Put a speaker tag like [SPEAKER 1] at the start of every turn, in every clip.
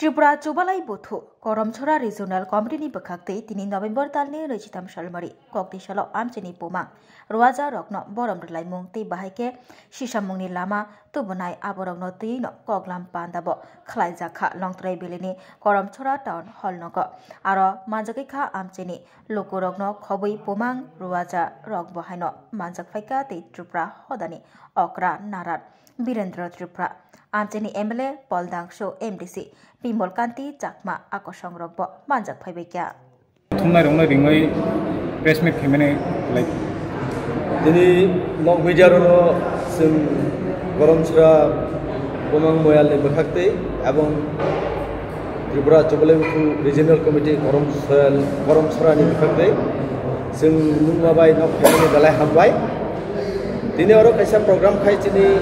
[SPEAKER 1] Tripura Chubalai Buthu, Koromchora Regional Committee Bakakte, Tini November Talne, Rechitam Shalmari, Kokti Shalo Amchini Puma, Ruaza Rokno, Borom Laimung, Ti Bahake, Shishamuni Lama, Tubunai Aborogno Tino, Koglam Pandabo, Klaizaka, Longtray Bilini, Koromchora Town, Holnogo, Aro, Manjakika Amchini, Lukurogno, Kobui Pumang, Ruaza Rok Bohino, Manjak Faika, Ti Tripura, Hodani, Okra, Narat, Birendra Tripura. Amchini MLA Paul Dangsho MDC Pimol Kanti Chakma Akosong Rogbo Manjak Phaibekya
[SPEAKER 2] Thumnai rongnai ringai press meet khemene like
[SPEAKER 3] dini long bijarono sing Koromchora Pumang Moyal ni bakhakte abong Tripura Chubalai Buthu Regional Committee Koromchora ni bakhakte sing nungmabai nok khemene dalai hambai dini oro kaisa program khai chini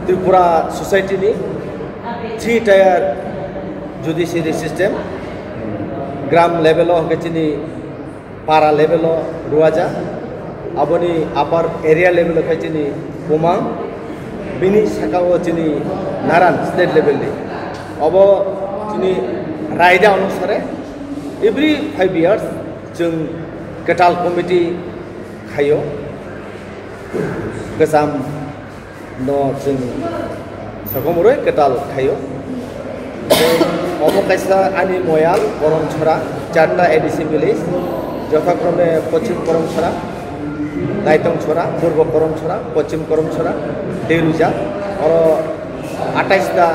[SPEAKER 3] Tripura society ni 3-tier judiciary system gram level of kachini para level of ruaja aboni upper area level of kachini Pumang bini sakawo chini naran state level ni abo chini raida anusare every 5 years jung ketal committee khayo kesam no jeng sakomuroi ketal khayo omo kaisa ani moyal Koromchora 4টা ADC village যথাক্রমে পশ্চিম Koromchora Naitongchora Purba Koromchora Paschim Koromchora Deruja aro 28টা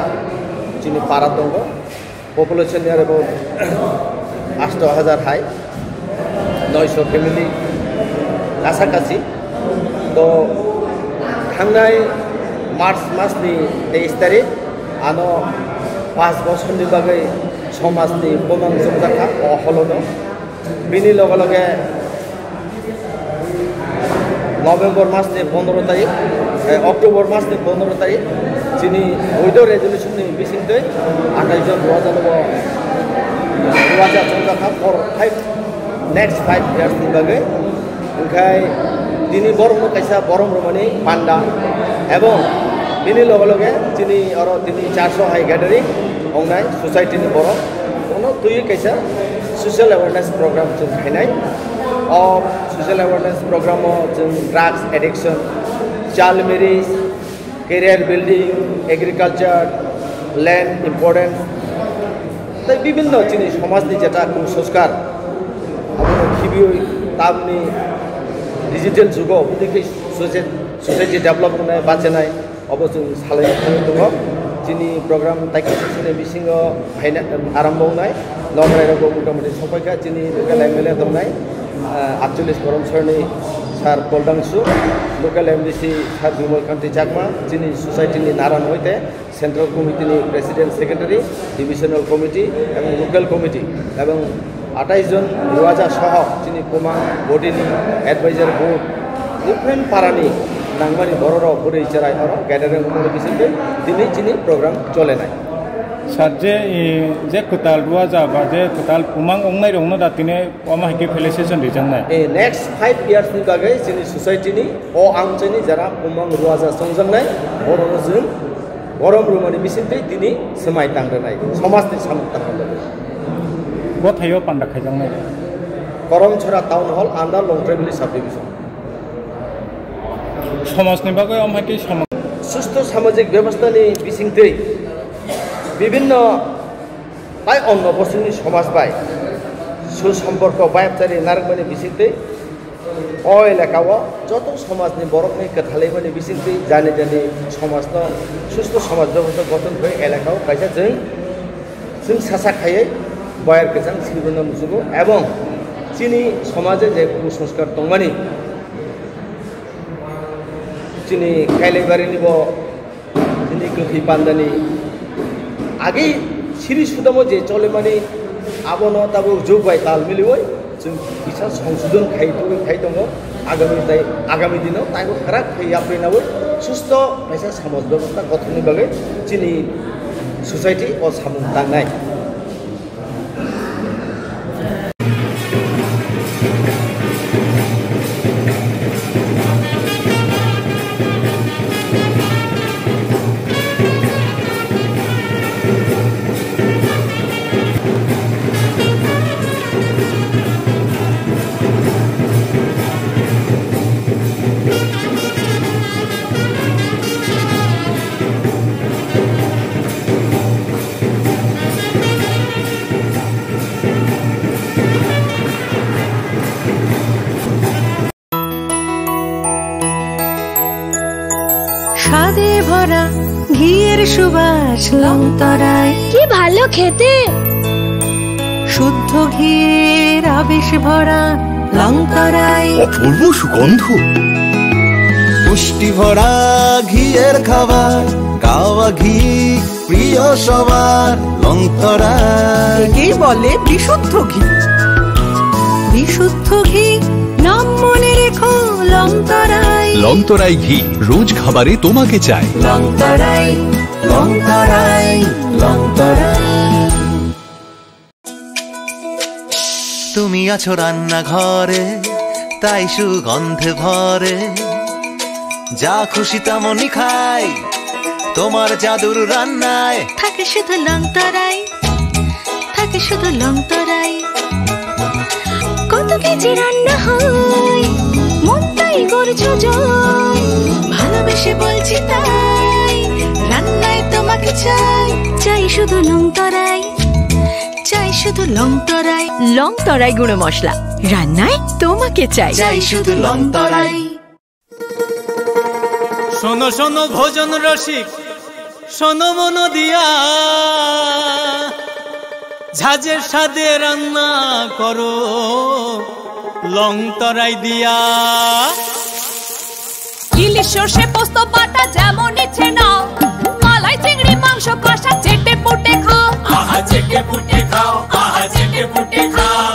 [SPEAKER 3] chini para tongo population near about 8000 high 900 family কাছাকাছি তো থাংনাই March Masoni 23 তারিখ আনো 5 বছরনি বাগে সমাজনি Pumang জমজাখা অহলনো বিনি লগে লগে নভেম্বর মাসনি 15 তারিখ অক্টোবর মাসনি 15 তারিখ যিনি বৈধ রেজলিউশননি বিসিংতে 28 জন রোজা জমজাখা for 5 next 5 years ni bagai ওখাই তিনি বরম কাইসা বরম রমণী পান্ডা এবং বিনি লগে লগে তিনি আরো তিনি 400 হাই গ্যাদারিং অংনাই সোসাইটি নি বরম কোন তুই কাইসা সোশ্যাল অ্যাওয়ারনেস প্রোগ্রাম जों খাইনাই অফ সোশ্যাল অ্যাওয়ারনেস প্রোগ্রাম जों drugs addiction child marriage career building agriculture land importance তাই বিভিন্ন জিনিস সমাজনি যেটা সংস্কার আমরা খিবিই তামনি डिजिटल जुगाव उदिखै सोसाइटी डेभलप होनाय बाचेनाय अबजों सालायनो दङ जिनि प्रग्राम ताइकासिनि बिसिङाव फायना आरम्भ होनाय लंरायराव मोटामोटी सफायखा जिनि लोकाल एमएलए दंनाय 48 Koromchorani सार पल दांसु लोकाल एमडीसी सार बिमल कान्ति चाकमा जिनि सोसाइटीनि नारायण होइते सेन्ट्रल कमिटिनि प्रेसिडेंट सेक्रेटारि डिविजनल कमिटि एवं लोकाल कमिटि एवं 28 জন রোজা সহ যিনি Pumang বডিনি এডভাইজার বোর্ড ডিফারেন্ট পারানি নাংমানি বড়রা বুড়ি চারাই আর গ্যাদারিং করে বিসিতে তিনি যিনি প্রোগ্রাম চলে নাই
[SPEAKER 2] সাজে যে কোতাল রোজা বা যে কোতাল Pumang অংনাই রংনা দাতিনে অমাহিকে ফেলিসিয়েশন রিজাংনাই
[SPEAKER 3] নেক্সট 5 ইয়ার্স नि बागै যিনি সোসাইটিনি ও আমচনি যারা Pumang রোজা সংজংনাই বড়রজों গরম রুমানি বিসিতে তিনি সমাই তাংরানাই সমাজনি সামুক্তা খালাম
[SPEAKER 2] Bothayo panda khaijangnai
[SPEAKER 3] Koromchora town hall under Longtray village subdivision
[SPEAKER 2] সমাজনি বাগৈ আমহাকি
[SPEAKER 3] সুস্থ সামাজিক ব্যবস্থানি বিসিংতেই বিভিন্ন তাই অন্য বস্তুনি সমাজ পাই সুসম্পর্ক বায়াবচারি নারকমানি বিসিংতে ও এলাকাও যত সমাজনি বরকনি কথালাইমানি বিসিংতে জানি জানি সমাজন সুস্থ সমাজ ব্যবস্থা গঠন হয়ে এলাকাও কাইসা जों सासा खायै बयार गोजां सिरिबोना मुजुगो एवं चिनि समाजे जे कुसंस्कार दंमानि चिनि खाइलेबारिनि बो चिनि गोथै पान्दानि आगे सिरि सुदामो जे चलेमानि आबनो ताबो जौबाय ताल मिलिवय जों बिसा संशोधन खाइ दङ आगामी दिनाव ताइबो खराब खाइयाफ्रेनाबो सुस्थ बायसा समाज व्यवस्था गठननि बागै चिनि सोसाइटी और सामुं दांनाय
[SPEAKER 4] সুবাস লং তরাই।
[SPEAKER 5] কি ভালো খেতে,
[SPEAKER 4] শুদ্ধ ঘিয়ের আবেশ ভরা লং তরাই।
[SPEAKER 6] অপূর্ব সুগন্ধ,
[SPEAKER 7] পুষ্টি ভরা ঘিয়ের খাবার, গাওয়া ঘি প্রিয় সবার লং তরাই।
[SPEAKER 4] একেই বলে বিশুদ্ধ ঘি। বিশুদ্ধ ঘি নাম মনে রেখো লং তরাই।
[SPEAKER 6] লং তরাই ঘি রোজ খাবারে তোমাকে চাই।
[SPEAKER 4] লং তরাই, লং তরাই, লং তরাই।
[SPEAKER 7] তুমি আছো রান্নাঘরে, তাই সুগন্ধে ভরে, যা খুশি তেমনই খাই তোমার জাদুর রান্নায়।
[SPEAKER 4] থাকে শুধু লং তরাই, থাকে শুধু লং তরাই। কত কেজি রান্না হয়, মন তাই করছো জয়। ভালোবেসে বলছি তাই, রান্নায় তোমাকে চাই। চাই শুধু লং তরাই, চাই শুধু লং তরাই। লং তরাই গুঁড়ো মশলা, রান্নায় তোমাকে চাই। চাই শুধু লং তরাই।
[SPEAKER 8] শোনো শোনো ভোজন রসিক, শোনো মন দিয়া, ঝাঁঝের স্বাদে রান্না করো লং তরাই দিয়া।
[SPEAKER 5] ইলিশ সর্ষে পোস্ত বাটা যেমন ইচ্ছে নাও, মালাই চিংড়ি মাংস কষা চেটে পুটে খাও।
[SPEAKER 8] আহা চেটে পুটে খাও, আহা চেটে পুটে খাও।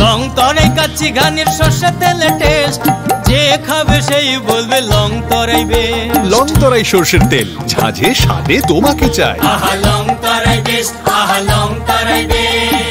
[SPEAKER 8] লং তরাই কাচ্চি ঘানির সর্ষে তেলে টেস্ট, যে খাবে সেই বলবে লং তরাই বেশ।
[SPEAKER 6] লং তরাই সর্ষের তেল, ঝাঁঝে স্বাদে তোমাকে চাই।
[SPEAKER 8] আহা লং তরাই বেশ, আহা লং তরাই বেশ।